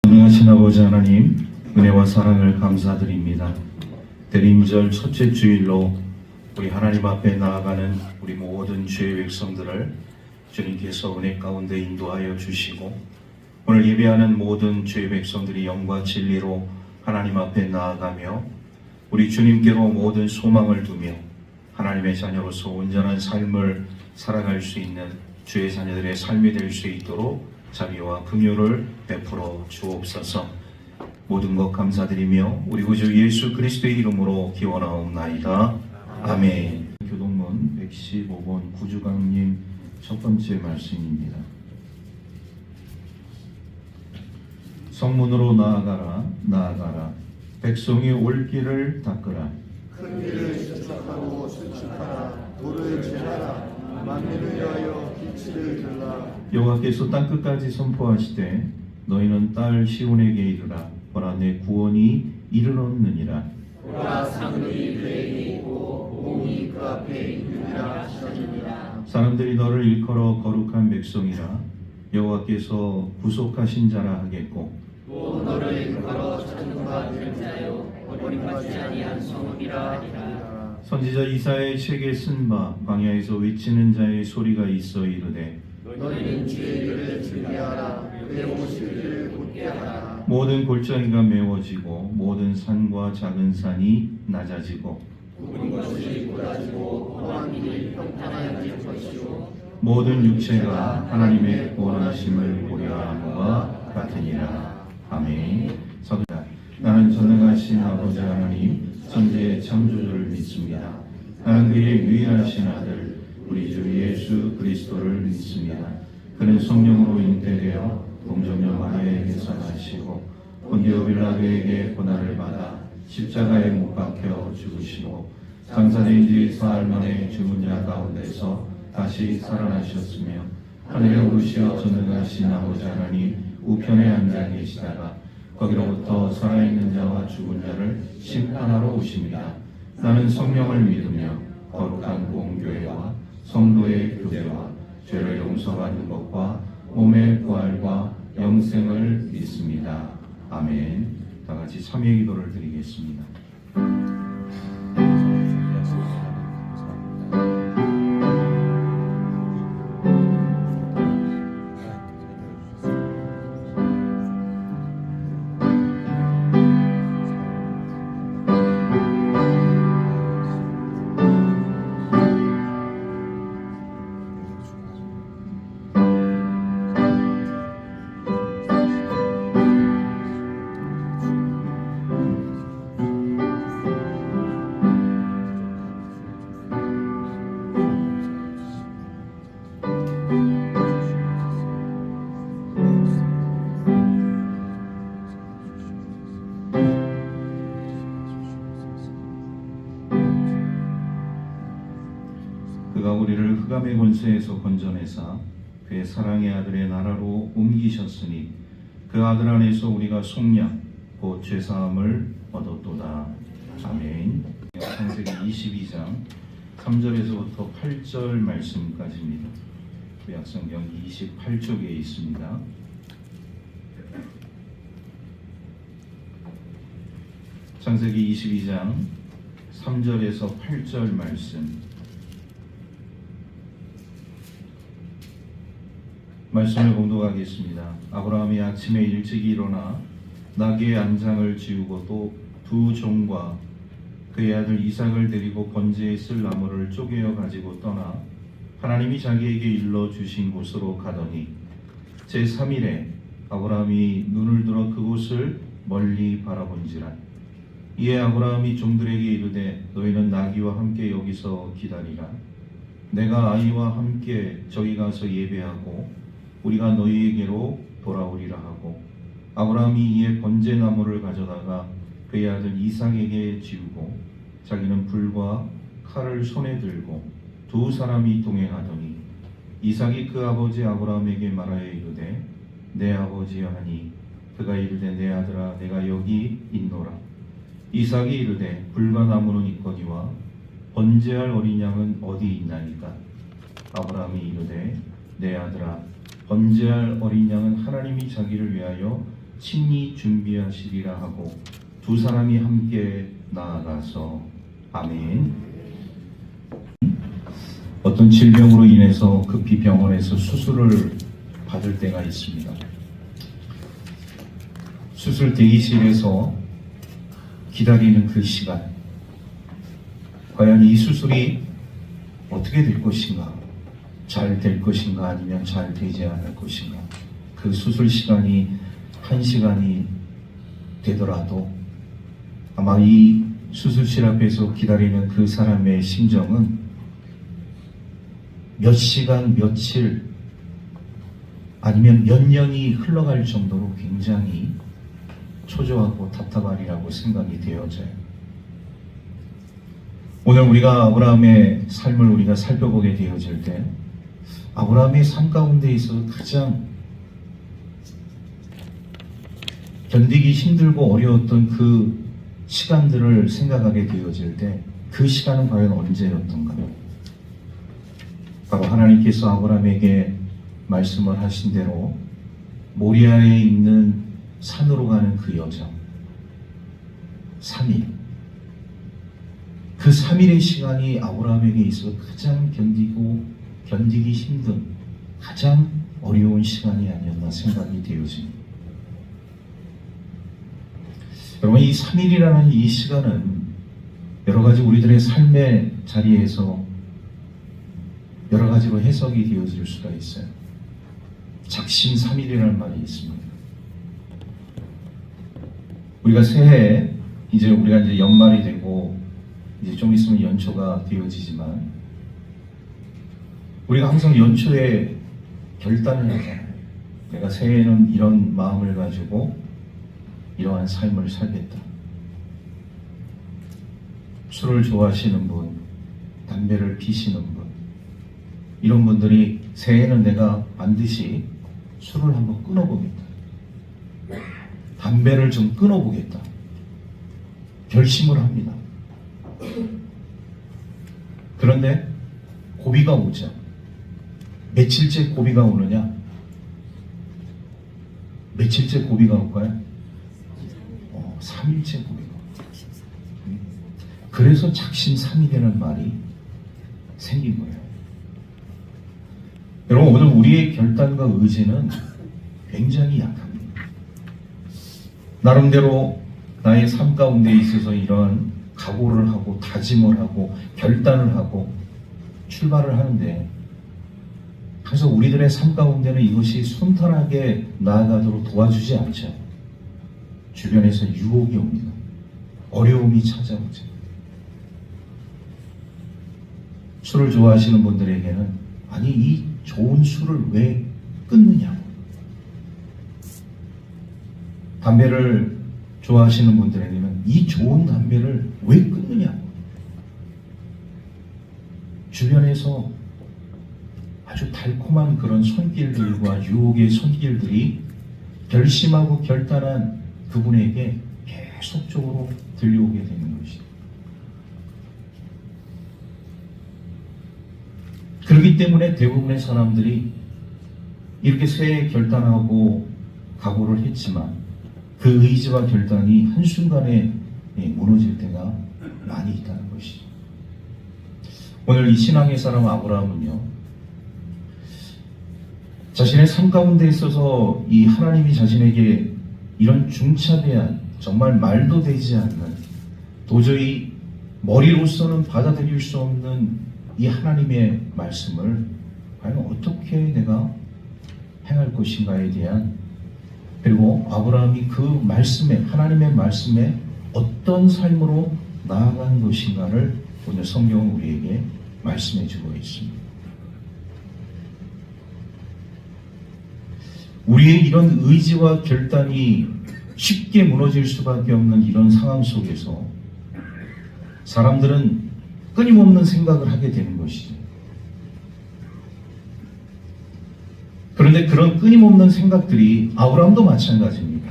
전능하신 아버지 하나님, 은혜와 사랑을 감사드립니다. 대림절 첫째 주일로 우리 하나님 앞에 나아가는 우리 모든 주의 백성들을 주님께서 은혜 가운데 인도하여 주시고, 오늘 예배하는 모든 주의 백성들이 영과 진리로 하나님 앞에 나아가며 우리 주님께로 모든 소망을 두며 하나님의 자녀로서 온전한 삶을 살아갈 수 있는 주의 자녀들의 삶이 될 수 있도록 자비와 긍휼을 베풀어 주옵소서. 모든 것 감사드리며 우리 구주 예수 그리스도의 이름으로 기원하옵나이다. 아멘. 교동문 115번 구주강님 첫 번째 말씀입니다. 성문으로 나아가라, 나아가라. 백성이 올 길을 닦으라. 큰 길을 수축하고 수축하라. 돌을 제하라. 만민을 위하여 빛을 들라. 여호와께서 땅끝까지 선포하시되 너희는 딸 시온에게 이르라. 보라, 내 구원이 이르렀느니라. 보라, 상급이 그에게 있고 공이 그 앞에 있느니라 하시니라. 사람들이 너를 일컬어 거룩한 백성이라 여호와께서 구속하신 자라 하겠고, 또 너를 일컬어 찬송받은 자요 버림받지 아니한 성읍이라 하리라. 선지자 이사야의 책에 쓴 바 광야에서 외치는 자의 소리가 있어 이르되 너희는 주의 일을 즐겨하라. 그의 오실 길을 곧게 하라. 모든 골짜기가 메워지고 모든 산과 작은 산이 낮아지고 굽은 것이 곧아지고 험한 길이 평탄해질 것이요 모든 육체가 하나님의 원하심을 고려함과 같으니라. 아멘. 서두다. 나는 전능하신 아버지 하나님 천지의 창조주를 믿습니다. 나는 그의 유일하신 아들 우리 주 예수 그리스도를 믿습니다. 그는 성령으로 잉태되어 동정녀 마리아에게서 나시고 본디오 빌라도에게 고난을 받아 십자가에 못 박혀 죽으시고 장사된 지 사흘 만에 죽은 자 가운데서 다시 살아나셨으며 하늘에 오르시어 전능하신 아버지 하나님 우편에 앉아 계시다가 거기로부터 살아있는 자와 죽은 자를 심판하러 오십니다. 나는 성령을 믿으며 거룩한 공교회와 성도의 교제와 죄를 용서받는 것과 몸의 부활과 영생을 믿습니다. 아멘. 다 같이 참여 기도를 드리겠습니다. 그가 우리를 흑암의 권세에서 건져내사 그의 사랑의 아들의 나라로 옮기셨으니 그 아들 안에서 우리가 속량 곧 죄사함을 얻었도다. 아멘. 창세기 22장 3절에서부터 8절 말씀까지입니다. 구약성경 28쪽에 있습니다. 창세기 22장 3절에서 8절 말씀을 공독하겠습니다. 아브라함이 아침에 일찍 일어나 나귀의 안장을 지우고 또 두 종과 그의 아들 이삭을 데리고 번제에 쓸 나무를 쪼개어 가지고 떠나 하나님이 자기에게 일러 주신 곳으로 가더니 제3일에 아브라함이 눈을 들어 그곳을 멀리 바라본지라. 이에 아브라함이 종들에게 이르되 너희는 나귀와 함께 여기서 기다리라. 내가 아이와 함께 저기 가서 예배하고 우리가 너희에게로 돌아오리라 하고, 아브라함이 이에 번제나무를 가져다가 그의 아들 이삭에게 지우고 자기는 불과 칼을 손에 들고 두 사람이 동행하더니 이삭이 그 아버지 아브라함에게 말하여 이르되 내 아버지여 하니 그가 이르되 내 아들아 내가 여기 있노라. 이삭이 이르되 불과 나무는 있거니와 번제할 어린 양은 어디 있나이까. 아브라함이 이르되 내 아들아 번제할 어린 양은 하나님이 자기를 위하여 친히 준비하시리라 하고 두 사람이 함께 나아가서 아멘. 어떤 질병으로 인해서 급히 병원에서 수술을 받을 때가 있습니다. 수술 대기실에서 기다리는 그 시간, 과연 이 수술이 어떻게 될 것인가, 잘 될 것인가 아니면 잘 되지 않을 것인가, 그 수술 시간이 1시간이 되더라도 아마 이 수술실 앞에서 기다리는 그 사람의 심정은 몇 시간, 며칠 아니면 몇 년이 흘러갈 정도로 굉장히 초조하고 답답하리라고 생각이 되어져요. 오늘 우리가 아브라함의 삶을 우리가 살펴보게 되어질 때 아브라함의 삶 가운데 있어서 가장 견디기 힘들고 어려웠던 그 시간들을 생각하게 되어질 때 그 시간은 과연 언제였던가요? 바로 하나님께서 아브라함에게 말씀을 하신 대로 모리아에 있는 산으로 가는 그 여정 3일, 그 3일의 시간이 아브라함에게 있어서 가장 견디기 힘든 가장 어려운 시간이 아니었나 생각이 되어집니다. 여러분, 이 3일이라는 이 시간은 여러 가지 우리들의 삶의 자리에서 여러 가지로 해석이 되어질 수가 있어요. 작심삼일이라는 말이 있습니다. 우리가 새해 이제 우리가 이제 연말이 되고 이제 좀 있으면 연초가 되어지지만 우리가 항상 연초에 결단을 하잖아요. 내가 새해에는 이런 마음을 가지고 이러한 삶을 살겠다. 술을 좋아하시는 분, 담배를 피시는 분, 이런 분들이 새해에는 내가 반드시 술을 한번 끊어보겠다. 담배를 좀 끊어보겠다. 결심을 합니다. 그런데 고비가 오죠. 며칠째 고비가 오느냐? 며칠째 고비가 올까요? 3일째 고비가 올까요? 그래서 작심삼일이라는 말이 생긴 거예요. 여러분, 오늘 우리의 결단과 의지는 굉장히 약합니다. 나름대로 나의 삶 가운데 있어서 이런 각오를 하고 다짐을 하고 결단을 하고 출발을 하는데 그래서 우리들의 삶 가운데는 이것이 순탄하게 나아가도록 도와주지 않죠. 주변에서 유혹이 옵니다. 어려움이 찾아오죠. 술을 좋아하시는 분들에게는 아니 이 좋은 술을 왜 끊느냐고, 담배를 좋아하시는 분들에게는 이 좋은 담배를 왜 끊느냐고, 주변에서 아주 달콤한 그런 손길들과 유혹의 손길들이 결심하고 결단한 그분에게 계속적으로 들려오게 되는 것이죠. 그렇기 때문에 대부분의 사람들이 이렇게 새해 결단하고 각오를 했지만 그 의지와 결단이 한순간에 무너질 때가 많이 있다는 것이죠. 오늘 이 신앙의 사람 아브라함은요, 자신의 삶 가운데 있어서 이 하나님이 자신에게 이런 중차대한 정말 말도 되지 않는 도저히 머리로서는 받아들일 수 없는 이 하나님의 말씀을 과연 어떻게 내가 행할 것인가에 대한, 그리고 아브라함이 그 말씀에, 하나님의 말씀에 어떤 삶으로 나아간 것인가를 오늘 성경은 우리에게 말씀해 주고 있습니다. 우리의 이런 의지와 결단이 쉽게 무너질 수밖에 없는 이런 상황 속에서 사람들은 끊임없는 생각을 하게 되는 것이죠. 그런데 그런 끊임없는 생각들이 아브라함도 마찬가지입니다.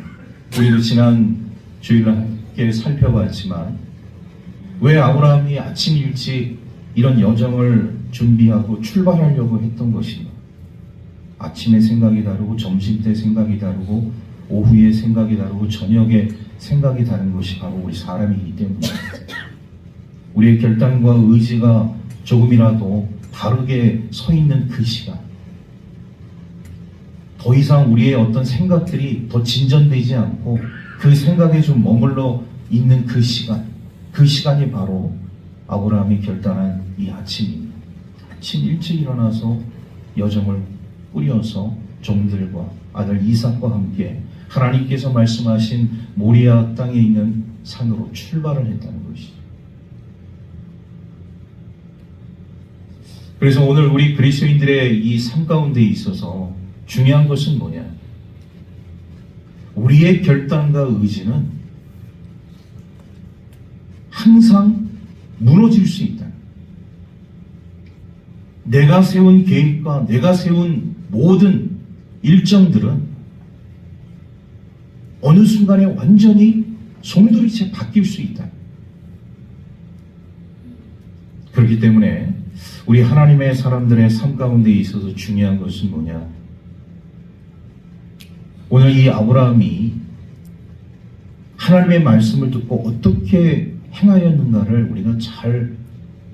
우리도 지난 주일날 함께 살펴봤지만 왜 아브라함이 아침 일찍 이런 여정을 준비하고 출발하려고 했던 것인가? 아침에 생각이 다르고 점심 때 생각이 다르고 오후에 생각이 다르고 저녁에 생각이 다른 것이 바로 우리 사람이기 때문에 우리의 결단과 의지가 조금이라도 바르게 서 있는 그 시간, 더 이상 우리의 어떤 생각들이 더 진전되지 않고 그 생각에 좀 머물러 있는 그 시간, 그 시간이 바로 아브라함이 결단한 이 아침입니다. 아침 일찍 일어나서 여정을 꾸려서 종들과 아들 이삭과 함께 하나님께서 말씀하신 모리아 땅에 있는 산으로 출발을 했다는 것이죠. 그래서 오늘 우리 그리스도인들의 이 삶 가운데 있어서 중요한 것은 뭐냐? 우리의 결단과 의지는 항상 무너질 수 있다. 내가 세운 계획과 내가 세운 모든 일정들은 어느 순간에 완전히 송두리째 바뀔 수 있다. 그렇기 때문에 우리 하나님의 사람들의 삶 가운데 있어서 중요한 것은 뭐냐? 오늘 이 아브라함이 하나님의 말씀을 듣고 어떻게 행하였는가를 우리가 잘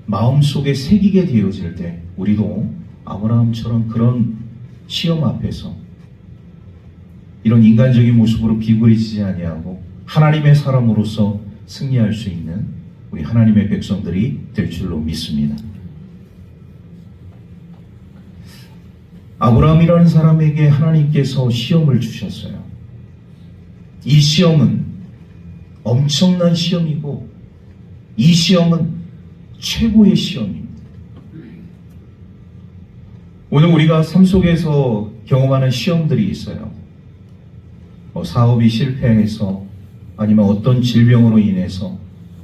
마음속에 새기게 되어질 때 우리도 아브라함처럼 그런 시험 앞에서 이런 인간적인 모습으로 비굴해지지 아니하고 하나님의 사람으로서 승리할 수 있는 우리 하나님의 백성들이 될 줄로 믿습니다. 아브라함이라는 사람에게 하나님께서 시험을 주셨어요. 이 시험은 엄청난 시험이고 이 시험은 최고의 시험입니다. 오늘 우리가 삶 속에서 경험하는 시험들이 있어요. 사업이 실패해서 아니면 어떤 질병으로 인해서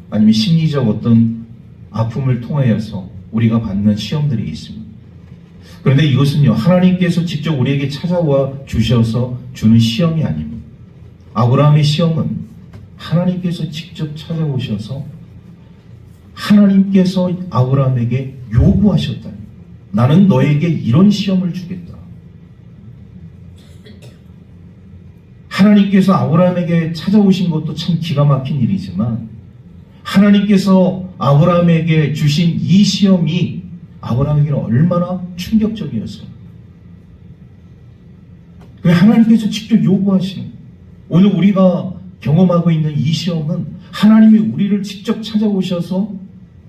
아니면 심리적 어떤 아픔을 통하여서 우리가 받는 시험들이 있습니다. 그런데 이것은요, 하나님께서 직접 우리에게 찾아와 주셔서 주는 시험이 아닙니다. 아브라함의 시험은 하나님께서 직접 찾아오셔서 하나님께서 아브라함에게 요구하셨다. 나는 너에게 이런 시험을 주겠다. 하나님께서 아브라함에게 찾아오신 것도 참 기가 막힌 일이지만 하나님께서 아브라함에게 주신 이 시험이 아브라함에게는 얼마나 충격적이었어요. 하나님께서 직접 요구하시는, 오늘 우리가 경험하고 있는 이 시험은 하나님이 우리를 직접 찾아오셔서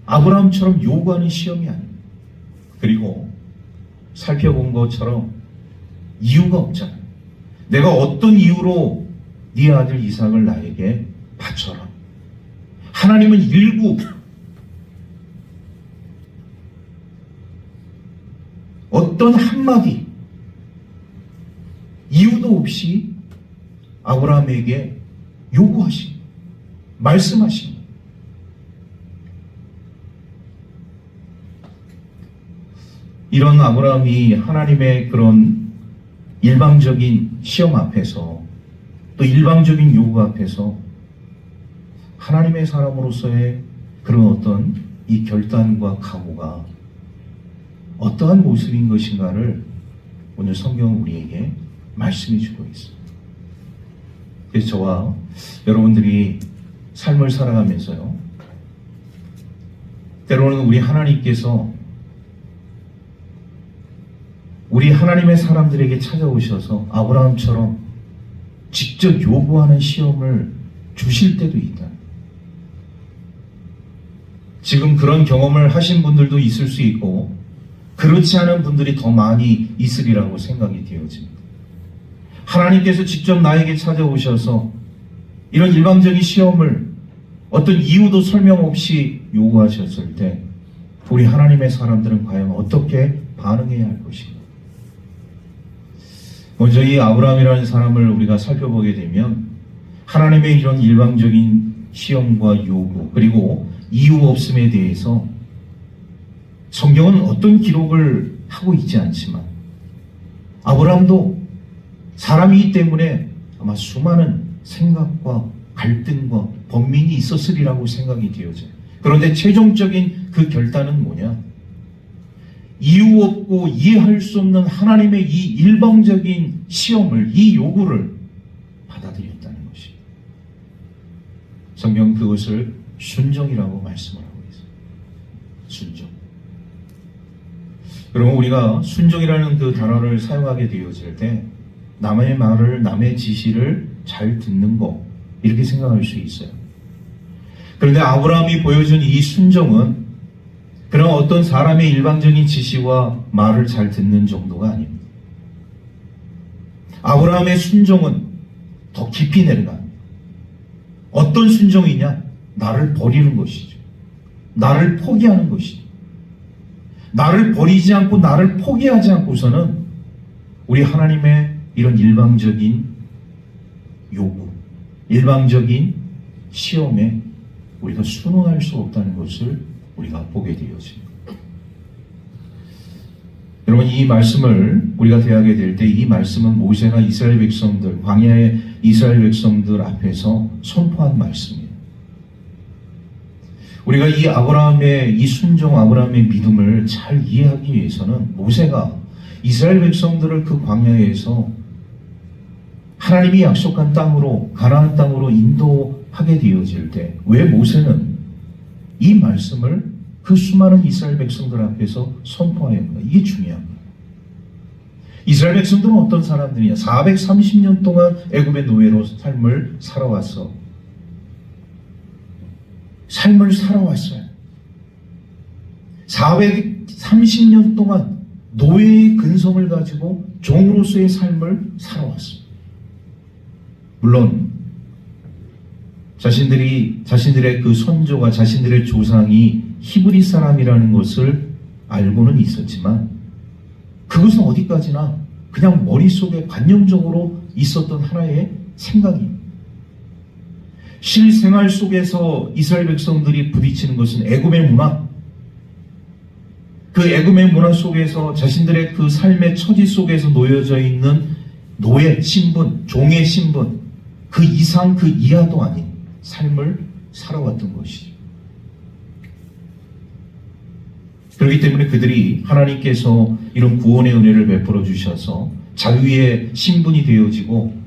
아브라함처럼 요구하는 시험이 아닙니다. 그리고 살펴본 것처럼 이유가 없잖아요. 내가 어떤 이유로 네 아들 이삭을 나에게 바쳐라. 하나님은 일부 어떤 한마디 이유도 없이 아브라함에게 요구하신, 말씀하신. 이런 아브라함이 하나님의 그런 일방적인 시험 앞에서 또 일방적인 요구 앞에서 하나님의 사람으로서의 그런 어떤 이 결단과 각오가 어떠한 모습인 것인가를 오늘 성경은 우리에게 말씀해 주고 있습니다. 그래서 저와 여러분들이 삶을 살아가면서요, 때로는 우리 하나님께서 우리 하나님의 사람들에게 찾아오셔서 아브라함처럼 직접 요구하는 시험을 주실 때도 있다. 지금 그런 경험을 하신 분들도 있을 수 있고 그렇지 않은 분들이 더 많이 있으리라고 생각이 되어집니다. 하나님께서 직접 나에게 찾아오셔서 이런 일방적인 시험을 어떤 이유도 설명 없이 요구하셨을 때 우리 하나님의 사람들은 과연 어떻게 반응해야 할 것인가? 먼저 이 아브라함이라는 사람을 우리가 살펴보게 되면 하나님의 이런 일방적인 시험과 요구 그리고 이유 없음에 대해서 성경은 어떤 기록을 하고 있지 않지만 아브라함도 사람이기 때문에 아마 수많은 생각과 갈등과 번민이 있었으리라고 생각이 되어져요. 그런데 최종적인 그 결단은 뭐냐? 이유 없고 이해할 수 없는 하나님의 이 일방적인 시험을, 이 요구를 받아들였다는 것입니다. 성경 그것을 순종이라고 말씀을 하고 있어요. 순종. 그러면 우리가 순종이라는 그 단어를 사용하게 되어질 때 남의 말을, 남의 지시를 잘 듣는 것, 이렇게 생각할 수 있어요. 그런데 아브라함이 보여준 이 순종은 그런 어떤 사람의 일방적인 지시와 말을 잘 듣는 정도가 아닙니다. 아브라함의 순종은 더 깊이 내려갑니다. 어떤 순종이냐? 나를 버리는 것이죠. 나를 포기하는 것이죠. 나를 버리지 않고 나를 포기하지 않고서는 우리 하나님의 이런 일방적인 요구, 일방적인 시험에 우리가 순응할 수 없다는 것을 우리가 보게 되어집니다. 여러분, 이 말씀을 우리가 대하게 될 때 이 말씀은 모세가 이스라엘 백성들, 광야의 이스라엘 백성들 앞에서 선포한 말씀이에요. 우리가 이 아브라함의 이 순종, 아브라함의 믿음을 잘 이해하기 위해서는 모세가 이스라엘 백성들을 그 광야에서 하나님이 약속한 땅으로, 가나안 땅으로 인도하게 되어질 때 왜 모세는 이 말씀을 그 수많은 이스라엘 백성들 앞에서 선포하였는가? 이게 중요합니다. 이스라엘 백성들은 어떤 사람들이냐? 430년 동안 애굽의 노예로 삶을 살아왔어요. 삶을 살아왔어요. 430년 동안 노예의 근성을 가지고 종으로서의 삶을 살아왔어요. 물론 자신들의 그 선조가, 자신들의 조상이 히브리 사람이라는 것을 알고는 있었지만 그것은 어디까지나 그냥 머릿속에 관념적으로 있었던 하나의 생각입니다. 실생활 속에서 이스라엘 백성들이 부딪히는 것은 애굽의 문화, 그 애굽의 문화 속에서 자신들의 그 삶의 처지 속에서 놓여져 있는 노예 신분, 종의 신분, 그 이상 그 이하도 아닌 삶을 살아왔던 것이죠. 그렇기 때문에 그들이 하나님께서 이런 구원의 은혜를 베풀어 주셔서 자유의 신분이 되어지고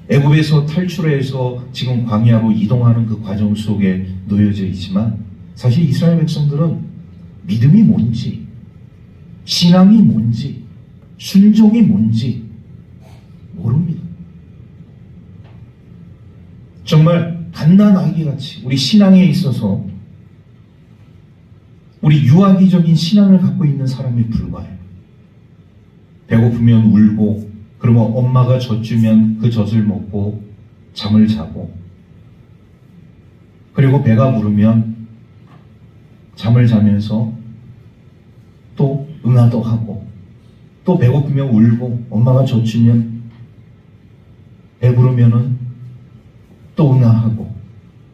애굽에서 탈출해서 지금 광야로 이동하는 그 과정 속에 놓여져 있지만 사실 이스라엘 백성들은 믿음이 뭔지, 신앙이 뭔지, 순종이 뭔지 모릅니다. 정말 갓난 아기같이 우리 신앙에 있어서 우리 유아기적인 신앙을 갖고 있는 사람이 불과해요. 배고프면 울고, 그러면 엄마가 젖 주면 그 젖을 먹고 잠을 자고, 그리고 배가 부르면 잠을 자면서 또 응아도 하고, 또 배고프면 울고 엄마가 젖 주면 배부르면은 또 응아하고.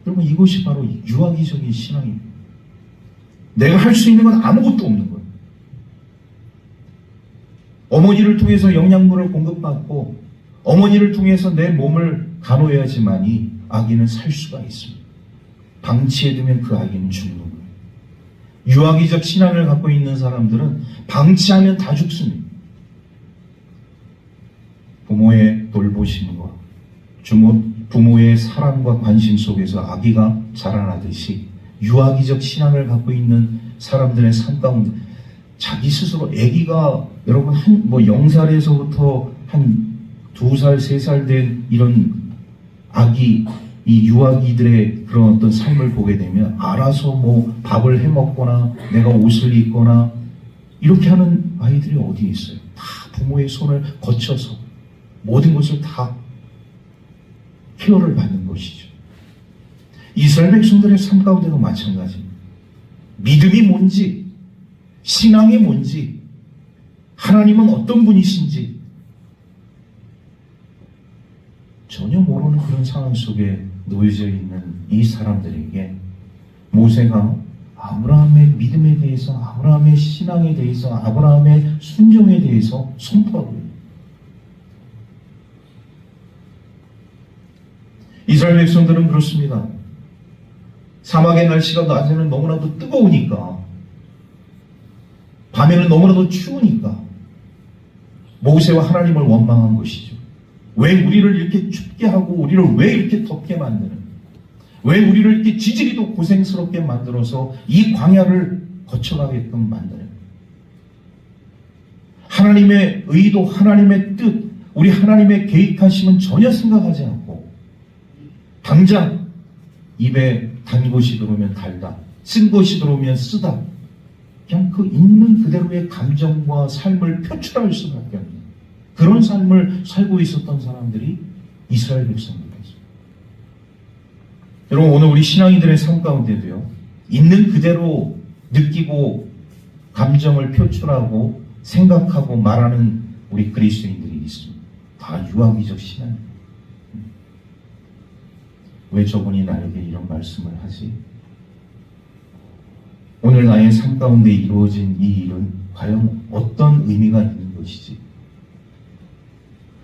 여러분, 이것이 바로 유아기적인 신앙입니다. 내가 할 수 있는 건 아무것도 없는 거예요. 어머니를 통해서 영양분을 공급받고 어머니를 통해서 내 몸을 간호해야지만이 아기는 살 수가 있습니다. 방치해두면 그 아기는 죽는 거예요. 유아기적 신앙을 갖고 있는 사람들은 방치하면 다 죽습니다. 부모의 돌보심과 부모의 사랑과 관심 속에서 아기가 자라나듯이 유아기적 신앙을 갖고 있는 사람들의 삶 가운데 자기 스스로 아기가 여러분 0살에서부터 한 2살, 3살 된 이런 아기, 이 유아기들의 그런 어떤 삶을 보게 되면 알아서 뭐 밥을 해 먹거나 내가 옷을 입거나 이렇게 하는 아이들이 어디 있어요? 다 부모의 손을 거쳐서 모든 것을 다 케어를 받는 것이죠. 이스라엘 백성들의 삶 가운데도 마찬가지입니다. 믿음이 뭔지, 신앙이 뭔지, 하나님은 어떤 분이신지 전혀 모르는 그런 상황 속에 놓여져 있는 이 사람들에게 모세가 아브라함의 믿음에 대해서, 아브라함의 신앙에 대해서, 아브라함의 순종에 대해서 선포하고 있습니다. 이스라엘 백성들은 그렇습니다. 사막의 날씨가 낮에는 너무나도 뜨거우니까, 밤에는 너무나도 추우니까 모세와 하나님을 원망한 것이죠. 왜 우리를 이렇게 춥게 하고 우리를 왜 이렇게 덥게 만드는, 왜 우리를 이렇게 지지리도 고생스럽게 만들어서 이 광야를 거쳐가게끔 만드는, 하나님의 의도, 하나님의 뜻, 우리 하나님의 계획하심은 전혀 생각하지 않고 당장 입에 단 것이 들어오면 달다, 쓴 것이 들어오면 쓰다, 그냥 그 있는 그대로의 감정과 삶을 표출할 수밖에 없는 그런 삶을 살고 있었던 사람들이 이스라엘 백성들이었어요. 여러분, 오늘 우리 신앙인들의 삶 가운데도요, 있는 그대로 느끼고 감정을 표출하고 생각하고 말하는 우리 그리스도인들이 있습니다. 다 유아기적 신앙입니다. 왜 저분이 나에게 이런 말씀을 하지? 오늘 나의 삶 가운데 이루어진 이 일은 과연 어떤 의미가 있는 것이지?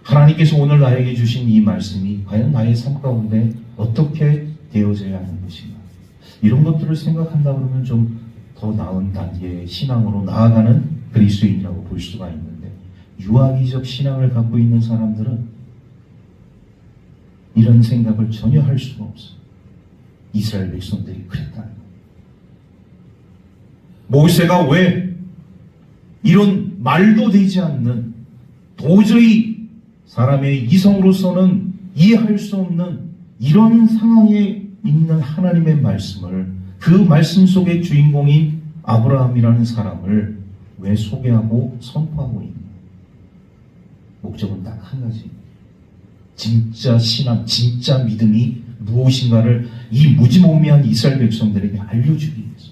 하나님께서 오늘 나에게 주신 이 말씀이 과연 나의 삶 가운데 어떻게 되어져야 하는 것인가? 이런 것들을 생각한다 그러면 좀 더 나은 단계의 신앙으로 나아가는 그리스도인이라고 볼 수가 있는데, 유아기적 신앙을 갖고 있는 사람들은 이런 생각을 전혀 할 수가 없어요. 이스라엘 백성들이 그랬다는 거예요. 모세가 왜 이런 말도 되지 않는, 도저히 사람의 이성으로서는 이해할 수 없는 이런 상황에 있는 하나님의 말씀을, 그 말씀 속의 주인공인 아브라함이라는 사람을 왜 소개하고 선포하고 있는 거예요? 목적은 딱 한 가지. 진짜 신앙, 진짜 믿음이 무엇인가를 이 무지몽매한 이스라엘 백성들에게 알려주기 위해서.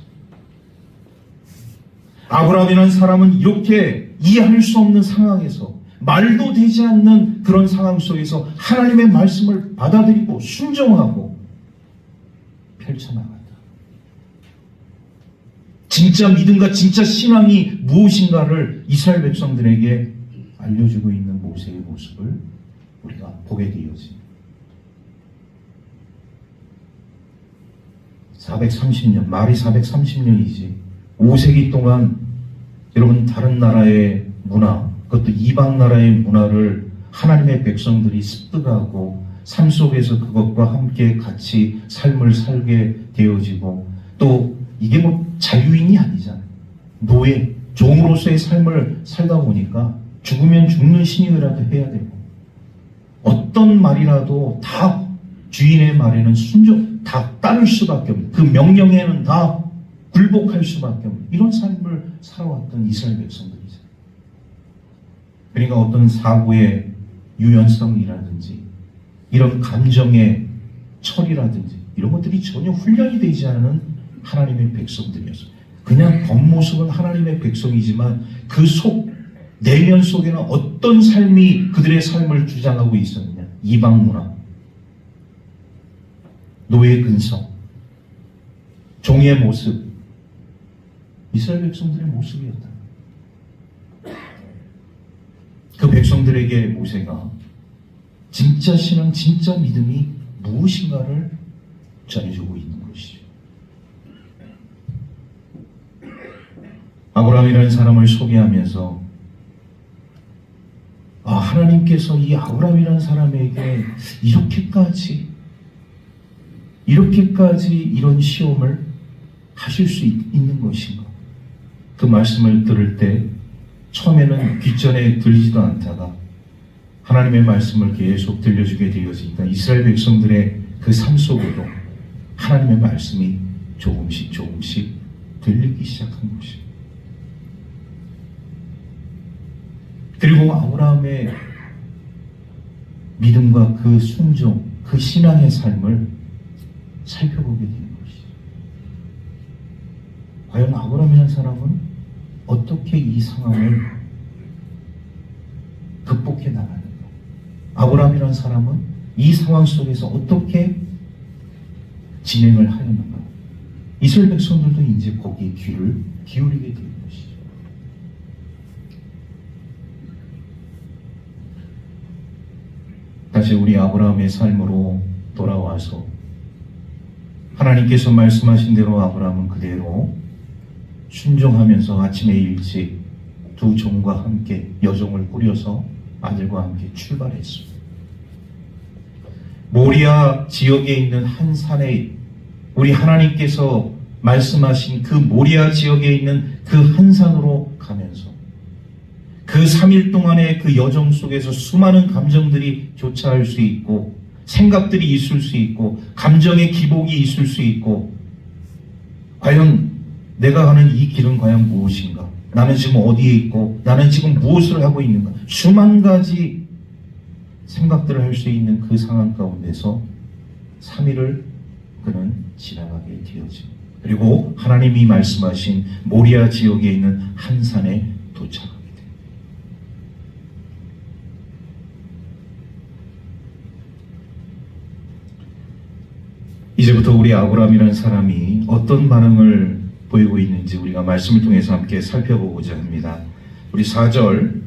아브라함이라는 사람은 이렇게 이해할 수 없는 상황에서, 말도 되지 않는 그런 상황 속에서 하나님의 말씀을 받아들이고 순종하고 펼쳐나간다. 진짜 믿음과 진짜 신앙이 무엇인가를 이스라엘 백성들에게 알려주고 있는 모세의 모습을 우리가 보게 되어집니다. 430년, 말이 430년이지 5세기 동안 여러분, 다른 나라의 문화, 그것도 이방 나라의 문화를 하나님의 백성들이 습득하고 삶 속에서 그것과 함께 같이 삶을 살게 되어지고, 또 이게 뭐 자유인이 아니잖아요. 노예, 종으로서의 삶을 살다 보니까 죽으면 죽는 신이라도 해야 되고, 어떤 말이라도 다 주인의 말에는 순종, 다 따를 수밖에 없는, 그 명령에는 다 굴복할 수밖에 없는 이런 삶을 살아왔던 이스라엘 백성들이죠. 그러니까 어떤 사고의 유연성이라든지 이런 감정의 처리라든지 이런 것들이 전혀 훈련이 되지 않은 하나님의 백성들이었어요. 그냥 겉모습은 하나님의 백성이지만 그 속, 내면 속에는 어떤 삶이 그들의 삶을 주장하고 있었느냐? 이방 문화, 노예 근성, 종의 모습, 이스라엘 백성들의 모습이었다. 그 백성들에게 모세가 진짜 신앙, 진짜 믿음이 무엇인가를 전해주고 있는 것이죠. 아브라함이라는 사람을 소개하면서 하나님께서 이 아브라함이라는 사람에게 이렇게까지 이런 시험을 하실 수 있는 것인가? 그 말씀을 들을 때 처음에는 귓전에 들리지도 않다가 하나님의 말씀을 계속 들려주게 되어지니까 이스라엘 백성들의 그 삶 속에도 하나님의 말씀이 조금씩 들리기 시작한 것입니다. 그리고 아브라함의 믿음과 그 순종, 그 신앙의 삶을 살펴보게 되는 것이죠. 과연 아브라함이라는 사람은 어떻게 이 상황을 극복해 나가는가? 아브라함이라는 사람은 이 상황 속에서 어떻게 진행을 하였는가? 이스라엘 백성들도 이제 거기에 귀를 기울이게 되는 것이죠. 다시 우리 아브라함의 삶으로 돌아와서 하나님께서 말씀하신 대로 아브라함은 그대로 순종하면서 아침에 일찍 두 종과 함께 여종을 꾸려서 아들과 함께 출발했습니다. 모리아 지역에 있는 한 산에 우리 하나님께서 말씀하신 그 모리아 지역에 있는 그 한 산으로 가면서 그 3일 동안의 그 여정 속에서 수많은 감정들이 교차할 수 있고 생각들이 있을 수 있고 감정의 기복이 있을 수 있고 과연 내가 가는 이 길은 과연 무엇인가? 나는 지금 어디에 있고 나는 지금 무엇을 하고 있는가? 수만 가지 생각들을 할 수 있는 그 상황 가운데서 3일을 그는 지나가게 되어집니다. 그리고 하나님이 말씀하신 모리아 지역에 있는 한 산에 도착하게 됩니다. 이제부터 우리 아브라함이라는 사람이 어떤 반응을 보이고 있는지 우리가 말씀을 통해서 함께 살펴보고자 합니다. 우리 4절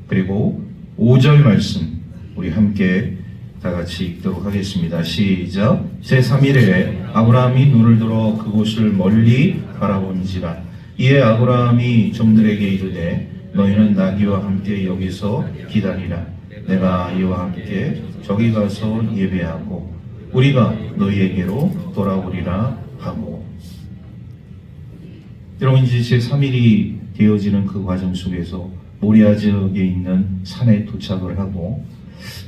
그리고 5절 말씀 우리 함께 다 같이 읽도록 하겠습니다. 시작. 제3일에 아브라함이 눈을 들어 그곳을 멀리 바라본지라. 이에 아브라함이 종들에게 이르되 너희는 나귀와 함께 여기서 기다리라. 내가 이와 함께 저기 가서 예배하고 우리가 너희에게로 돌아오리라 하고. 여러분 이제 제3일이 되어지는 그 과정 속에서 모리아 지역에 있는 산에 도착을 하고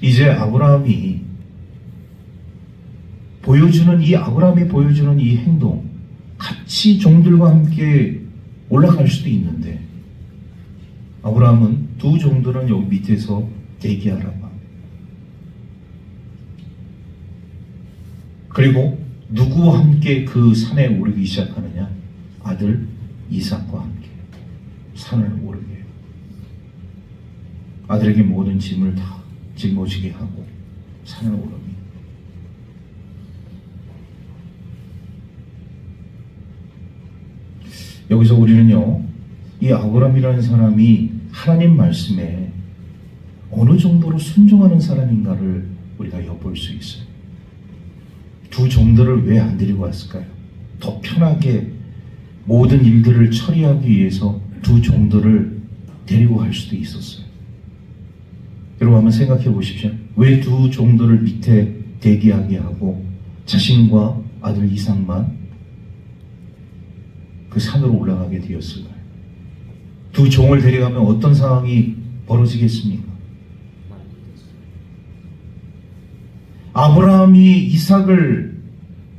이제 아브라함이 보여주는 이 행동 같이 종들과 함께 올라갈 수도 있는데 아브라함은 두 종들은 여기 밑에서 대기하라고 합니다. 그리고 누구와 함께 그 산에 오르기 시작하느냐? 아들 이삭과 함께 산을 오르게 해요. 아들에게 모든 짐을 다 짊어지게 하고 산을 오릅니다. 여기서 우리는요, 이 아브라함이라는 사람이 하나님 말씀에 어느 정도로 순종하는 사람인가를 우리가 엿볼 수 있어요. 두 종들을 왜 안 데리고 왔을까요? 더 편하게 모든 일들을 처리하기 위해서 두 종들을 데리고 갈 수도 있었어요. 여러분 한번 생각해 보십시오. 왜 두 종들을 밑에 대기하게 하고 자신과 아들 이삭만 그 산으로 올라가게 되었을까요? 두 종을 데려가면 어떤 상황이 벌어지겠습니까? 아브라함이 이삭을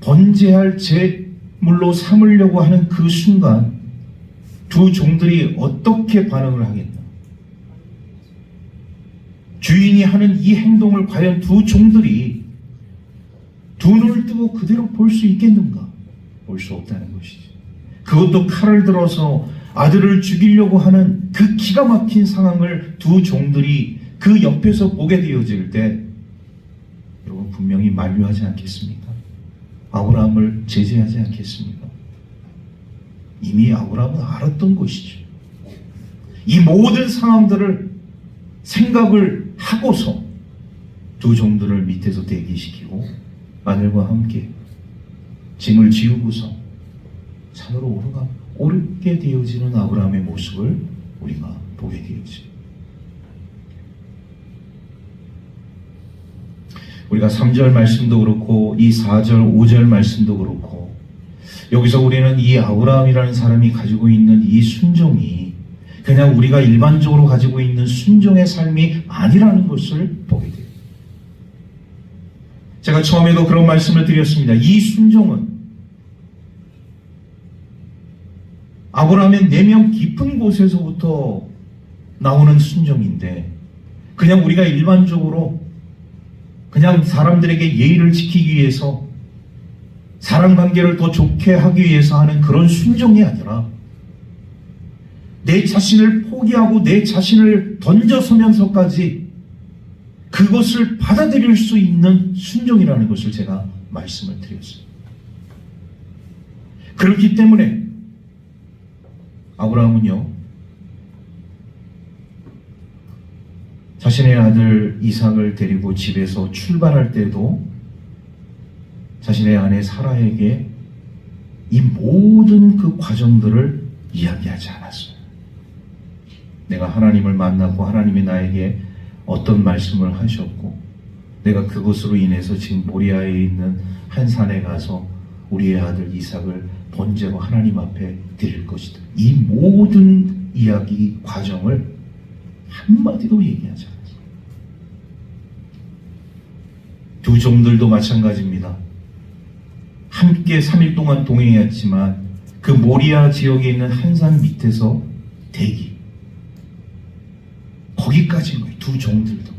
번제할 제물로 삼으려고 하는 그 순간 두 종들이 어떻게 반응을 하겠나? 주인이 하는 이 행동을 과연 두 종들이 두 눈을 뜨고 그대로 볼 수 있겠는가? 볼 수 없다는 것이죠. 그것도 칼을 들어서 아들을 죽이려고 하는 그 기가 막힌 상황을 두 종들이 그 옆에서 보게 되어질 때 여러분 분명히 만류하지 않겠습니까? 아브라함을 제재하지 않겠습니까? 이미 아브라함은 알았던 것이죠. 이 모든 상황들을 생각을 하고서 두 종들을 밑에서 대기시키고 아들과 함께 짐을 지우고서 산으로 오르게 되어지는 아브라함의 모습을 우리가 보게 되었죠. 우리가 3절 말씀도 그렇고 이 4절, 5절 말씀도 그렇고 여기서 우리는 이 아브라함이라는 사람이 가지고 있는 이 순종이 그냥 우리가 일반적으로 가지고 있는 순종의 삶이 아니라는 것을 보게 돼요. 제가 처음에도 그런 말씀을 드렸습니다. 이 순종은 아브라함의 내면 깊은 곳에서부터 나오는 순종인데 그냥 우리가 일반적으로 그냥 사람들에게 예의를 지키기 위해서 사람관계를 더 좋게 하기 위해서 하는 그런 순종이 아니라 내 자신을 포기하고 내 자신을 던져서면서까지 그것을 받아들일 수 있는 순종이라는 것을 제가 말씀을 드렸어요. 그렇기 때문에 아브라함은요, 자신의 아들 이삭을 데리고 집에서 출발할 때도 자신의 아내 사라에게 이 모든 그 과정들을 이야기하지 않았어요. 내가 하나님을 만나고 하나님이 나에게 어떤 말씀을 하셨고 내가 그것으로 인해서 지금 모리아에 있는 한 산에 가서 우리의 아들 이삭을 번제로 하나님 앞에 드릴 것이다. 이 모든 이야기 과정을 한마디도 얘기하지 않았어요. 두 종들도 마찬가지입니다. 함께 3일 동안 동행했지만 그 모리아 지역에 있는 한 산 밑에서 대기. 거기까지인 거예요. 두 종들도.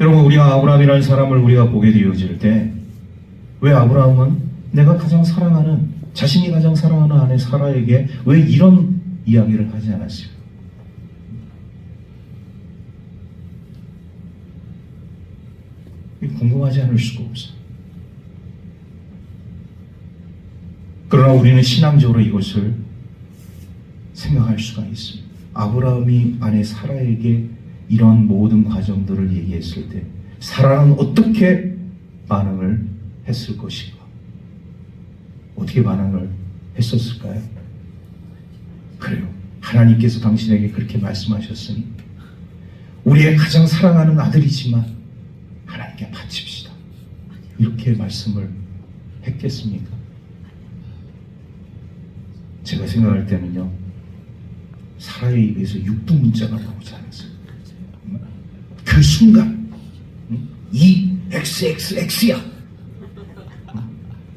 여러분, 우리가 아브라함이라는 사람을 우리가 보게 되어질 때 왜 아브라함은 내가 가장 사랑하는, 자신이 가장 사랑하는 아내 사라에게 왜 이런 이야기를 하지 않았을까? 궁금하지 않을 수가 없어요. 그러나 우리는 신앙적으로 이것을 생각할 수가 있습니다. 아브라함이 아내 사라에게 이런 모든 과정들을 얘기했을 때 사라는 어떻게 반응을 했을 것인가? 어떻게 반응을 했었을까요? 그래요. 하나님께서 당신에게 그렇게 말씀하셨으니 우리의 가장 사랑하는 아들이지만 하나님께 바칩시다. 이렇게 말씀을 했겠습니까? 제가 생각할 때는요, 사라의 입에서 육두문자가 나오지 않았어요. 그 순간 이 XXX야.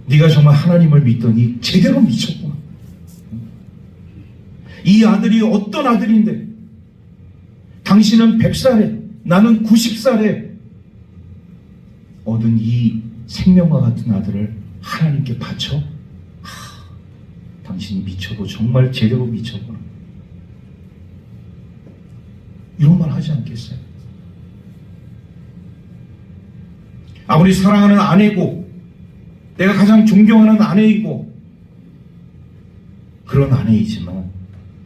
네가 정말 하나님을 믿더니 제대로 미쳤구나. 이 아들이 어떤 아들인데 당신은 100살에 나는 90살에 얻은 이 생명과 같은 아들을 하나님께 바쳐? 당신이 미쳐도 정말 제대로 미쳤구나. 이런 말 하지 않겠어요? 아무리 사랑하는 아내고 내가 가장 존경하는 아내이고 그런 아내이지만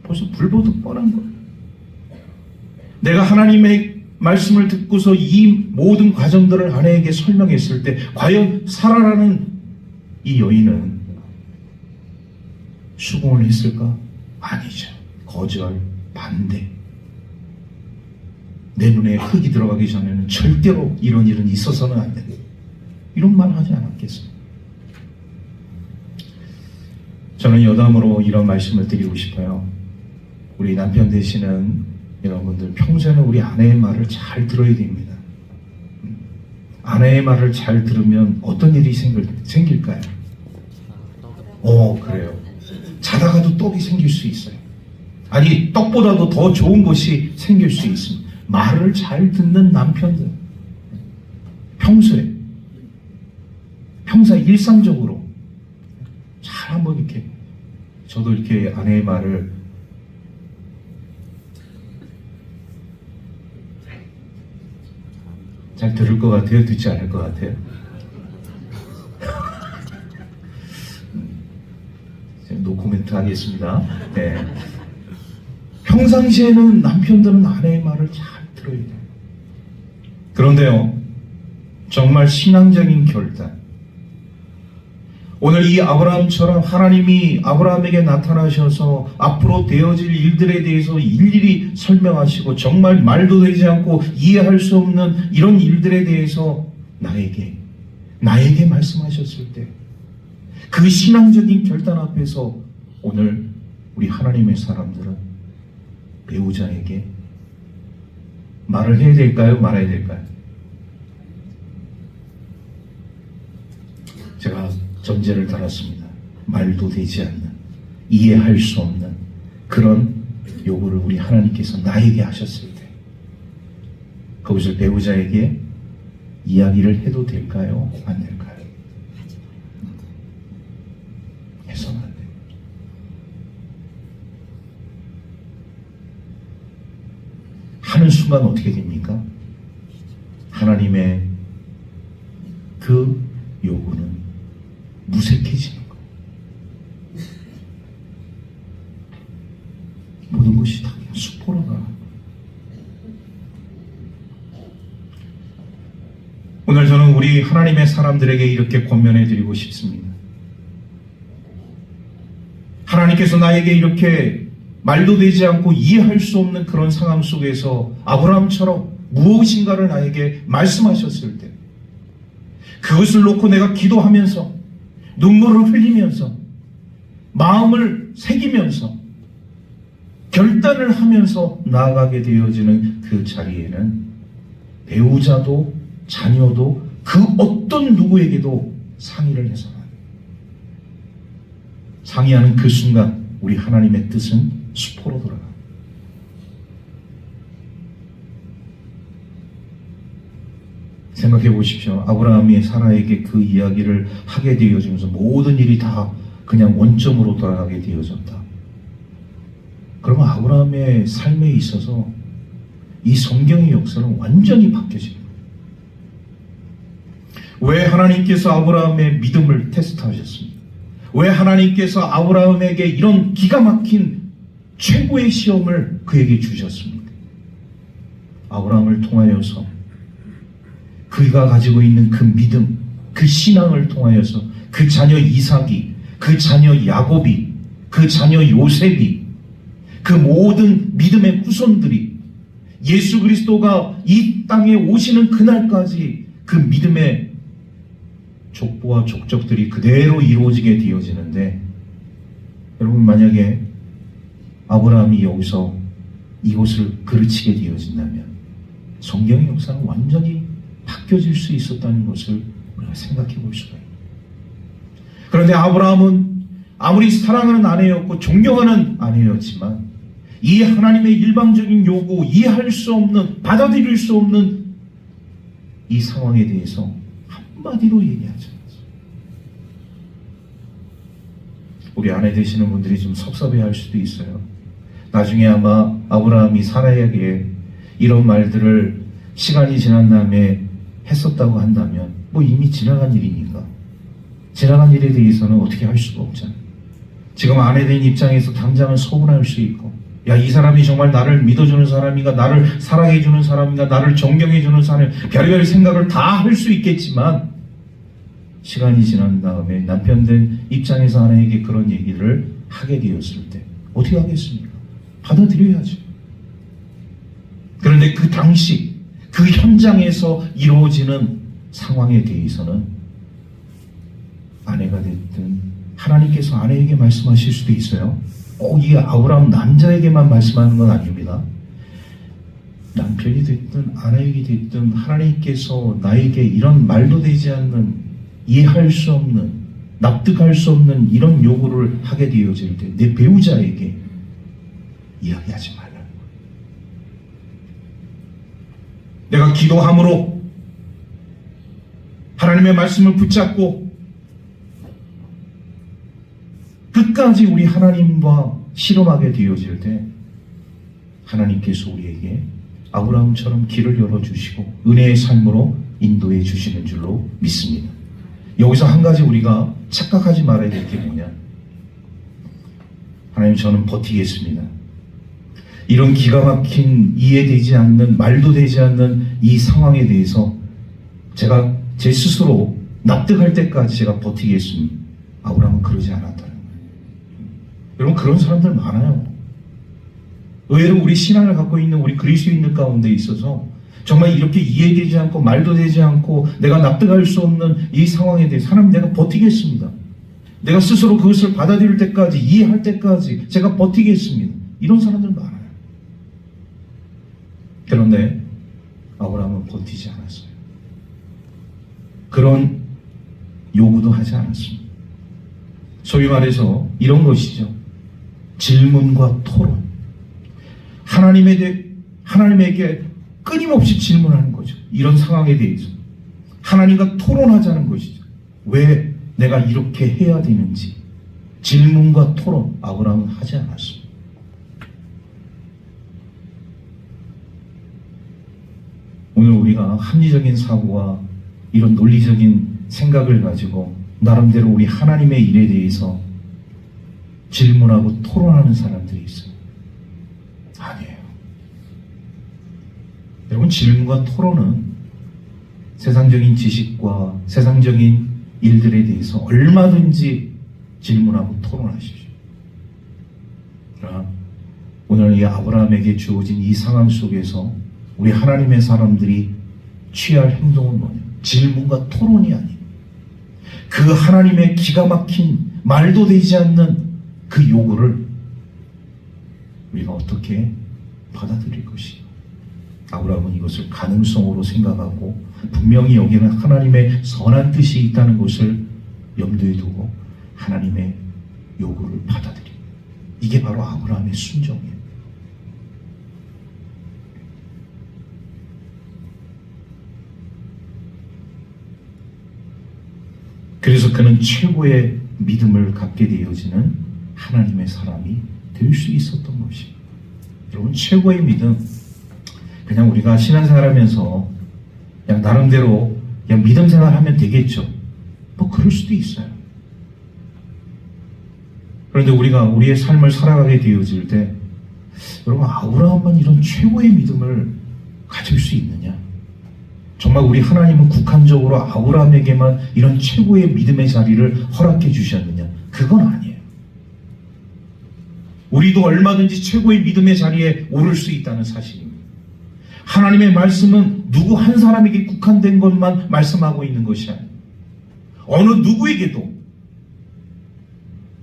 벌써 불보듯 뻔한 거예요. 내가 하나님의 말씀을 듣고서 이 모든 과정들을 아내에게 설명했을 때 과연 사라라는 이 여인은 수긍을 했을까? 아니죠. 거절, 반대. 내 눈에 흙이 들어가기 전에는 절대로 이런 일은 있어서는 안 된다. 이런 말 하지 않았겠어요? 저는 여담으로 이런 말씀을 드리고 싶어요. 우리 남편 되시는 여러분들 평소에는 우리 아내의 말을 잘 들어야 됩니다. 아내의 말을 잘 들으면 어떤 일이 생길까요? 그래요. 자다가도 떡이 생길 수 있어요. 아니, 떡보다도 더 좋은 것이 생길 수 있습니다. 말을 잘 듣는 남편들. 평소에 일상적으로 잘 한번 이렇게, 저도 이렇게 아내의 말을 잘 들을 것 같아요? 듣지 않을 것 같아요? 노코멘트 하겠습니다. 네. 평상시에는 남편들은 아내의 말을 잘 들어야 돼요. 그런데요, 정말 신앙적인 결단. 오늘 이 아브라함처럼 하나님이 아브라함에게 나타나셔서 앞으로 되어질 일들에 대해서 일일이 설명하시고 정말 말도 되지 않고 이해할 수 없는 이런 일들에 대해서 나에게 말씀하셨을 때 그 신앙적인 결단 앞에서 오늘 우리 하나님의 사람들은 배우자에게 말을 해야 될까요? 말아야 될까요? 제가 전제를 달았습니다. 말도 되지 않는, 이해할 수 없는 그런 요구를 우리 하나님께서 나에게 하셨을 때 그것을 배우자에게 이야기를 해도 될까요? 안 될까요? 해서는 안 돼요. 하는 순간 어떻게 됩니까? 하나님의 그 요구는 무색해지는 거예요. 모든 것이 다 그냥 수포로 가. 오늘 저는 우리 하나님의 사람들에게 이렇게 권면해 드리고 싶습니다. 하나님께서 나에게 이렇게 말도 되지 않고 이해할 수 없는 그런 상황 속에서 아브라함처럼 무엇인가를 나에게 말씀하셨을 때 그것을 놓고 내가 기도하면서 눈물을 흘리면서 마음을 새기면서 결단을 하면서 나아가게 되어지는 그 자리에는 배우자도 자녀도 그 어떤 누구에게도 상의를 해서는 안 돼요. 상의하는 그 순간 우리 하나님의 뜻은 수포로 돌아갑니다. 생각해 보십시오. 아브라함이 사라에게 그 이야기를 하게 되어지면서 모든 일이 다 그냥 원점으로 돌아가게 되어졌다. 그러면 아브라함의 삶에 있어서 이 성경의 역사는 완전히 바뀌어집니다. 왜 하나님께서 아브라함의 믿음을 테스트하셨습니까? 왜 하나님께서 아브라함에게 이런 기가 막힌 최고의 시험을 그에게 주셨습니까? 아브라함을 통하여서 그가 가지고 있는 그 믿음, 그 신앙을 통하여서 그 자녀 이삭이, 그 자녀 야곱이, 그 자녀 요셉이, 그 모든 믿음의 후손들이 예수 그리스도가 이 땅에 오시는 그날까지 그 믿음의 족보와 족적들이 그대로 이루어지게 되어지는데, 여러분 만약에 아브라함이 여기서 이곳을 그르치게 되어진다면 성경의 역사는 완전히 바뀌어질 수 있었다는 것을 우리가 생각해 볼 수가 있습니다. 그런데 아브라함은 아무리 사랑하는 아내였고 존경하는 아내였지만 이 하나님의 일방적인 요구, 이해할 수 없는, 받아들일 수 없는 이 상황에 대해서 한마디로 얘기하지 않았어요. 우리 아내 되시는 분들이 좀 섭섭해할 수도 있어요. 나중에 아마 아브라함이 사라에게 이런 말들을 시간이 지난 다음에 했었다고 한다면 뭐 이미 지나간 일이니까 지나간 일에 대해서는 어떻게 할 수가 없잖아요. 지금 아내 된 입장에서 당장은 서운할 수 있고, 야, 이 사람이 정말 나를 믿어주는 사람인가, 나를 사랑해주는 사람인가, 나를 존경해주는 사람, 별의별 생각을 다 할 수 있겠지만 시간이 지난 다음에 남편 된 입장에서 아내에게 그런 얘기를 하게 되었을 때 어떻게 하겠습니까? 받아들여야죠. 그런데 그 당시 그 현장에서 이루어지는 상황에 대해서는 아내가 됐든 하나님께서 아내에게 말씀하실 수도 있어요. 이 아브라함 남자에게만 말씀하는 건 아닙니다. 남편이 됐든 아내에게 됐든 하나님께서 나에게 이런 말도 되지 않는, 이해할 수 없는, 납득할 수 없는 이런 요구를 하게 되어질 때 내 배우자에게 이야기하지 말라는 거예요. 내가 기도함으로 하나님의 말씀을 붙잡고 끝까지 우리 하나님과 실험하게 되어질 때 하나님께서 우리에게 아브라함처럼 길을 열어주시고 은혜의 삶으로 인도해 주시는 줄로 믿습니다. 여기서 한 가지 우리가 착각하지 말아야 될 게 뭐냐, 하나님 저는 버티겠습니다. 이런 기가 막힌, 이해되지 않는, 말도 되지 않는 이 상황에 대해서 제가 제 스스로 납득할 때까지 제가 버티겠습니다. 아브라함은 그러지 않았다는 거예요. 여러분, 그런 사람들 많아요. 의외로 우리 신앙을 갖고 있는 우리 그리스도인들 가운데 있어서 정말 이렇게 이해되지 않고 말도 되지 않고 내가 납득할 수 없는 이 상황에 대해서 하나님 내가 버티겠습니다. 내가 스스로 그것을 받아들일 때까지, 이해할 때까지 제가 버티겠습니다. 이런 사람들 많아요. 그런데 아브라함은 버티지 않았어요. 그런 요구도 하지 않았습니다. 소위 말해서 이런 것이죠. 질문과 토론. 하나님에게 끊임없이 질문하는 거죠. 이런 상황에 대해서 하나님과 토론하자는 것이죠. 왜 내가 이렇게 해야 되는지 질문과 토론, 아브라함은 하지 않았습니다. 오늘 우리가 합리적인 사고와 이런 논리적인 생각을 가지고 나름대로 우리 하나님의 일에 대해서 질문하고 토론하는 사람들이 있어요. 아니에요. 여러분, 질문과 토론은 세상적인 지식과 세상적인 일들에 대해서 얼마든지 질문하고 토론하십시오. 그러나 오늘 이 아브라함에게 주어진 이 상황 속에서 우리 하나님의 사람들이 취할 행동은 뭐냐? 질문과 토론이 아닌 그 하나님의 기가 막힌 말도 되지 않는 그 요구를 우리가 어떻게 받아들일 것이냐? 아브라함은 이것을 가능성으로 생각하고 분명히 여기는 하나님의 선한 뜻이 있다는 것을 염두에 두고 하나님의 요구를 받아들입니다. 이게 바로 아브라함의 순종이에요. 그래서 그는 최고의 믿음을 갖게 되어지는 하나님의 사람이 될 수 있었던 것입니다. 여러분, 최고의 믿음, 그냥 우리가 신앙생활하면서 그냥 나름대로 그냥 믿음 생활하면 되겠죠. 뭐 그럴 수도 있어요. 그런데 우리가 우리의 삶을 살아가게 되어질 때 여러분, 아브라함만 이런 최고의 믿음을 가질 수 있느냐? 정말 우리 하나님은 국한적으로 아브라함에게만 이런 최고의 믿음의 자리를 허락해 주셨느냐? 그건 아니에요. 우리도 얼마든지 최고의 믿음의 자리에 오를 수 있다는 사실입니다. 하나님의 말씀은 누구 한 사람에게 국한된 것만 말씀하고 있는 것이 아니에요. 어느 누구에게도,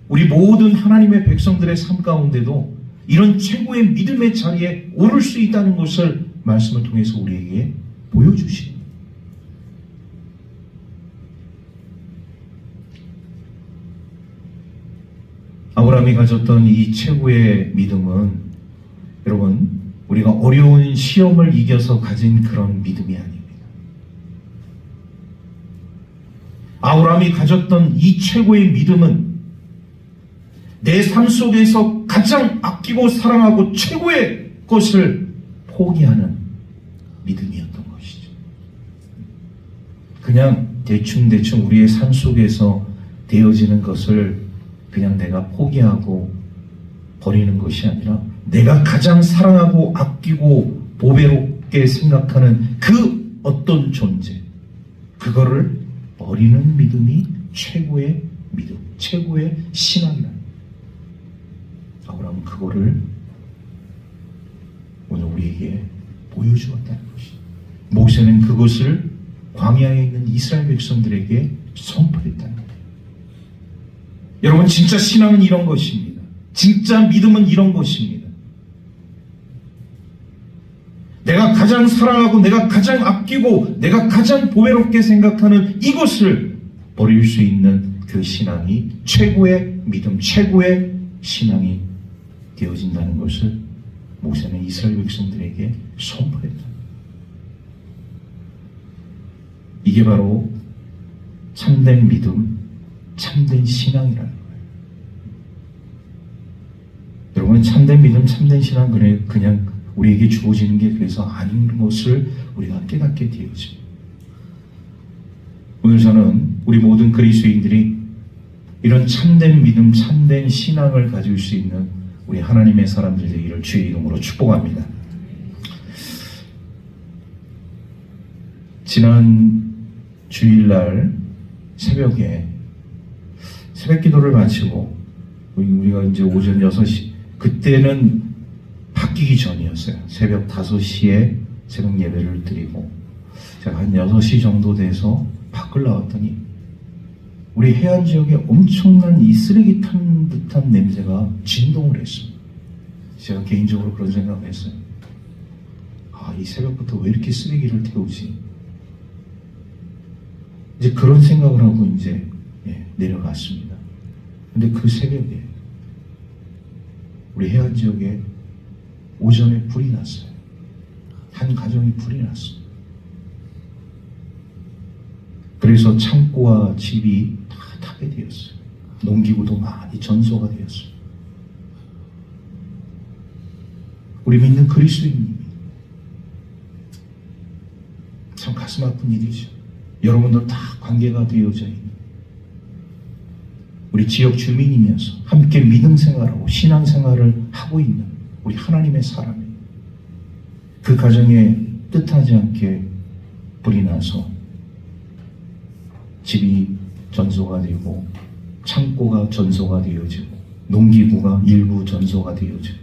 우리 모든 하나님의 백성들의 삶 가운데도 이런 최고의 믿음의 자리에 오를 수 있다는 것을 말씀을 통해서 우리에게 보여주십니다. 아브라함이 가졌던 이 최고의 믿음은 여러분, 우리가 어려운 시험을 이겨서 가진 그런 믿음이 아닙니다. 아브라함이 가졌던 이 최고의 믿음은 내 삶 속에서 가장 아끼고 사랑하고 최고의 것을 포기하는 믿음이었던 것이죠. 그냥 대충 우리의 삶 속에서 되어지는 것을 그냥 내가 포기하고 버리는 것이 아니라 내가 가장 사랑하고 아끼고 보배롭게 생각하는 그 어떤 존재, 그거를 버리는 믿음이 최고의 믿음, 최고의 신앙이다. 아브라함은 그거를 오늘 우리에게 보여주었다는 것이죠. 모세는 그것을 광야에 있는 이스라엘 백성들에게 선포했다는 거예요. 여러분, 진짜 신앙은 이런 것입니다. 진짜 믿음은 이런 것입니다. 내가 가장 사랑하고 내가 가장 아끼고 내가 가장 보배롭게 생각하는 이것을 버릴 수 있는 그 신앙이 최고의 믿음, 최고의 신앙이 되어진다는 것을 모세는 이스라엘 백성들에게 선포했다. 이게 바로 참된 믿음, 참된 신앙이라는 거예요. 여러분, 참된 믿음, 참된 신앙, 그냥 우리에게 주어지는 게 그래서 아닌 것을 우리가 깨닫게 되어집니다. 오늘 저는 우리 모든 그리스도인들이 이런 참된 믿음, 참된 신앙을 가질 수 있는 우리 하나님의 사람들 되기를 주의 이름으로 축복합니다. 지난 주일날 새벽에 새벽 기도를 마치고 우리가 이제 오전 6시, 그때는 바뀌기 전이었어요. 새벽 5시에 새벽 예배를 드리고 제가 한 6시 정도 돼서 밖을 나왔더니 우리 해안 지역에 엄청난 이 쓰레기 탄 듯한 냄새가 진동을 했습니다. 제가 개인적으로 그런 생각을 했어요. 이 새벽부터 왜 이렇게 쓰레기를 태우지? 이제 그런 생각을 하고 이제 내려갔습니다. 근데 그 새벽에 우리 해안 지역에 오전에 불이 났어요. 한 가정이 불이 났습니다. 그래서 창고와 집이 다 타게 되었어요. 농기구도 많이 전소가 되었어요. 우리 믿는 그리스도인님이 참 가슴 아픈 일이죠. 여러분들 다 관계가 되어져 있는 우리 지역 주민이면서 함께 믿음 생활하고 신앙 생활을 하고 있는 우리 하나님의 사람이 그 가정에 뜻하지 않게 불이 나서 집이 전소가 되고 창고가 전소가 되어지고 농기구가 일부 전소가 되어지고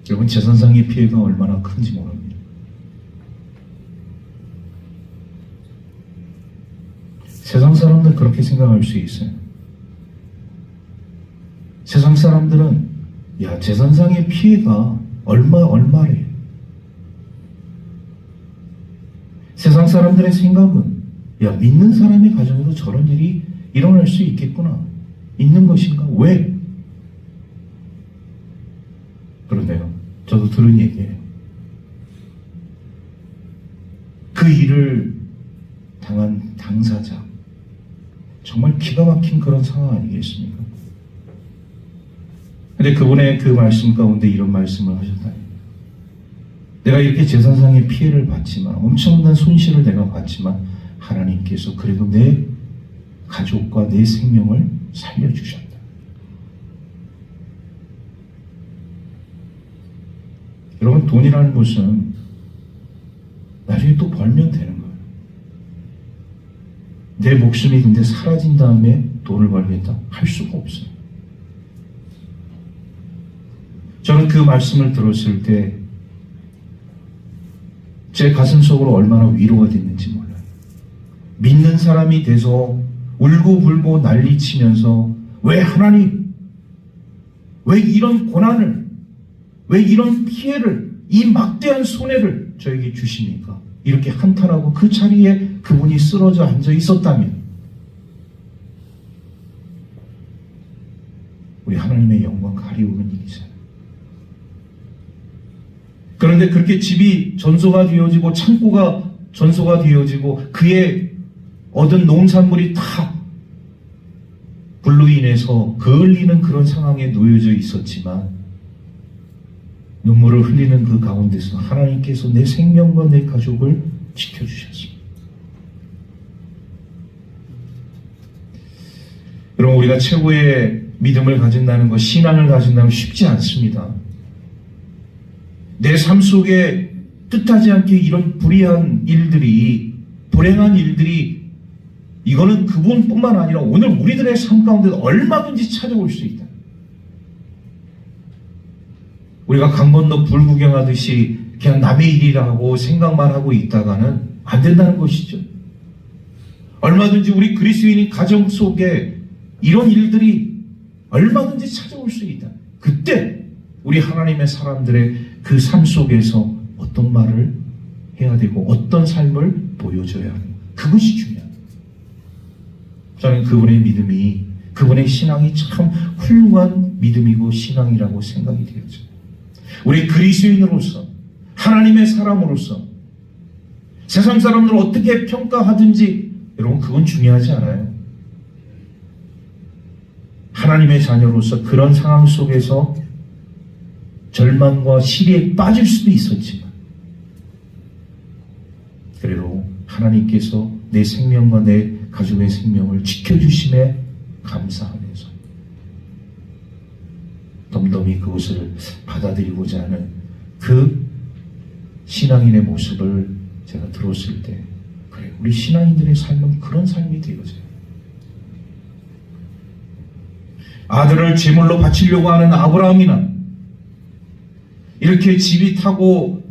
여러분, 재산상의 피해가 얼마나 큰지 모릅니다. 세상 사람들 그렇게 생각할 수 있어요. 세상 사람들은 야, 재산상의 피해가 얼마래. 세상 사람들의 생각은 야, 믿는 사람의 가정에도 저런 일이 일어날 수 있겠구나. 있는 것인가? 왜? 그런데요, 저도 들은 얘기예요. 그 일을 당한 당사자, 정말 기가 막힌 그런 상황 아니겠습니까? 근데 그분의 그 말씀 가운데 이런 말씀을 하셨다. 내가 이렇게 재산상의 피해를 받지만, 엄청난 손실을 내가 받지만 하나님께서 그래도 내 가족과 내 생명을 살려주셨다. 여러분, 돈이라는 것은 나중에 또 벌면 되는 거예요. 내 목숨이 근데 사라진 다음에 돈을 벌겠다? 할 수가 없어요. 저는 그 말씀을 들었을 때 제 가슴 속으로 얼마나 위로가 됐는지 몰라요. 믿는 사람이 돼서 울고불고 난리치면서 왜 하나님, 왜 이런 고난을, 왜 이런 피해를, 이 막대한 손해를 저에게 주십니까? 이렇게 한탄하고 그 자리에 그분이 쓰러져 앉아 있었다면 우리 하나님의 영광 가리우는 일이잖아요. 그런데 그렇게 집이 전소가 되어지고 창고가 전소가 되어지고 그의 얻은 농산물이 다 불로 인해서 그을리는 그런 상황에 놓여져 있었지만 눈물을 흘리는 그 가운데서 하나님께서 내 생명과 내 가족을 지켜주셨습니다. 여러분, 우리가 최고의 믿음을 가진다는 것, 신앙을 가진다는 건 쉽지 않습니다. 내 삶 속에 뜻하지 않게 이런 불의한 일들이, 불행한 일들이, 이거는 그분뿐만 아니라 오늘 우리들의 삶 가운데도 얼마든지 찾아올 수 있다. 우리가 강 건너 불 구경하듯이 그냥 남의 일이라고 생각만 하고 있다가는 안 된다는 것이죠. 얼마든지 우리 그리스도인의 가정 속에 이런 일들이 얼마든지 찾아올 수 있다. 그때 우리 하나님의 사람들의 그 삶 속에서 어떤 말을 해야 되고 어떤 삶을 보여줘야 하는 그것이 중요합니다. 저는 그분의 믿음이, 그분의 신앙이 참 훌륭한 믿음이고 신앙이라고 생각이 되어져요. 우리 그리스도인으로서, 하나님의 사람으로서 세상 사람들을 어떻게 평가하든지 여러분, 그건 중요하지 않아요. 하나님의 자녀로서 그런 상황 속에서 절망과 시리에 빠질 수도 있었지만 그래도 하나님께서 내 생명과 내 가족의 생명을 지켜주심에 감사하면서 덤덤히 그것을 받아들이고자 하는 그 신앙인의 모습을 제가 들었을 때 그래, 우리 신앙인들의 삶은 그런 삶이 되어져요. 아들을 제물로 바치려고 하는 아브라함이나 이렇게 집이 타고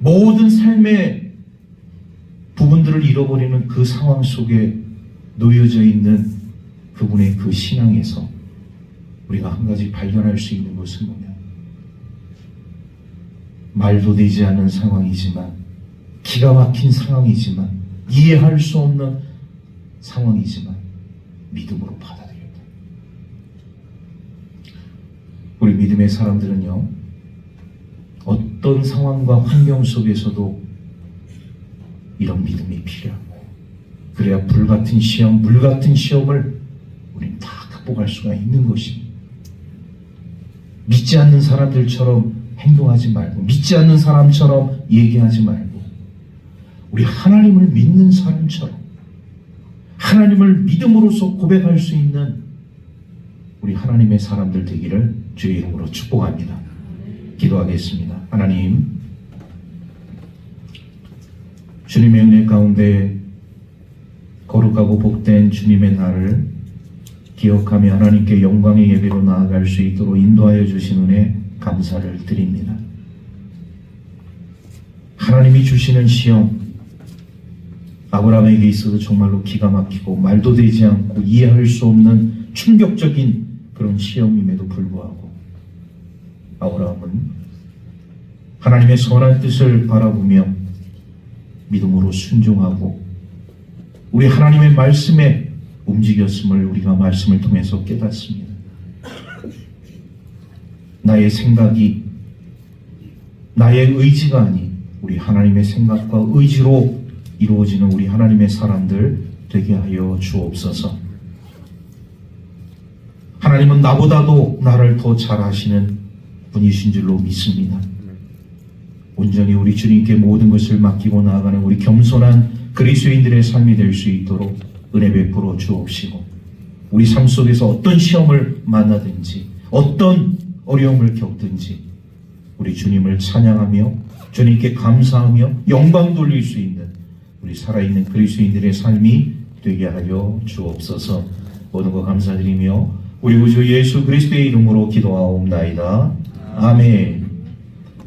모든 삶의 부분들을 잃어버리는 그 상황 속에 놓여져 있는 그분의 그 신앙에서 우리가 한 가지 발견할 수 있는 것은 뭐냐? 말도 되지 않는 상황이지만, 기가 막힌 상황이지만, 이해할 수 없는 상황이지만 믿음으로 받아들였다. 우리 믿음의 사람들은요, 어떤 상황과 환경 속에서도 이런 믿음이 필요한 거예요. 그래야 불같은 시험, 물같은 시험을 우리는 다 극복할 수가 있는 것입니다. 믿지 않는 사람들처럼 행동하지 말고, 믿지 않는 사람처럼 얘기하지 말고, 우리 하나님을 믿는 사람처럼 하나님을 믿음으로써 고백할 수 있는 우리 하나님의 사람들 되기를 주의 이름으로 축복합니다. 기도하겠습니다. 하나님, 주님의 은혜 가운데 거룩하고 복된 주님의 날을 기억하며 하나님께 영광의 예배로 나아갈 수 있도록 인도하여 주신 은혜 감사를 드립니다. 하나님이 주시는 시험, 아브라함에게 있어서 정말로 기가 막히고 말도 되지 않고 이해할 수 없는 충격적인 그런 시험임에도 불구하고 아브라함은 하나님의 선한 뜻을 바라보며 믿음으로 순종하고 우리 하나님의 말씀에 움직였음을 우리가 말씀을 통해서 깨닫습니다. 나의 생각이 나의 의지가 아닌 우리 하나님의 생각과 의지로 이루어지는 우리 하나님의 사람들 되게 하여 주옵소서. 하나님은 나보다도 나를 더 잘 아시는 분이신 줄로 믿습니다. 온전히 우리 주님께 모든 것을 맡기고 나아가는 우리 겸손한 그리스도인들의 삶이 될 수 있도록 은혜 베풀어 주옵시고 우리 삶 속에서 어떤 시험을 만나든지 어떤 어려움을 겪든지 우리 주님을 찬양하며 주님께 감사하며 영광 돌릴 수 있는 우리 살아있는 그리스도인들의 삶이 되게 하여 주옵소서. 모든 것 감사드리며 우리 구주 예수 그리스도의 이름으로 기도하옵나이다. 아멘.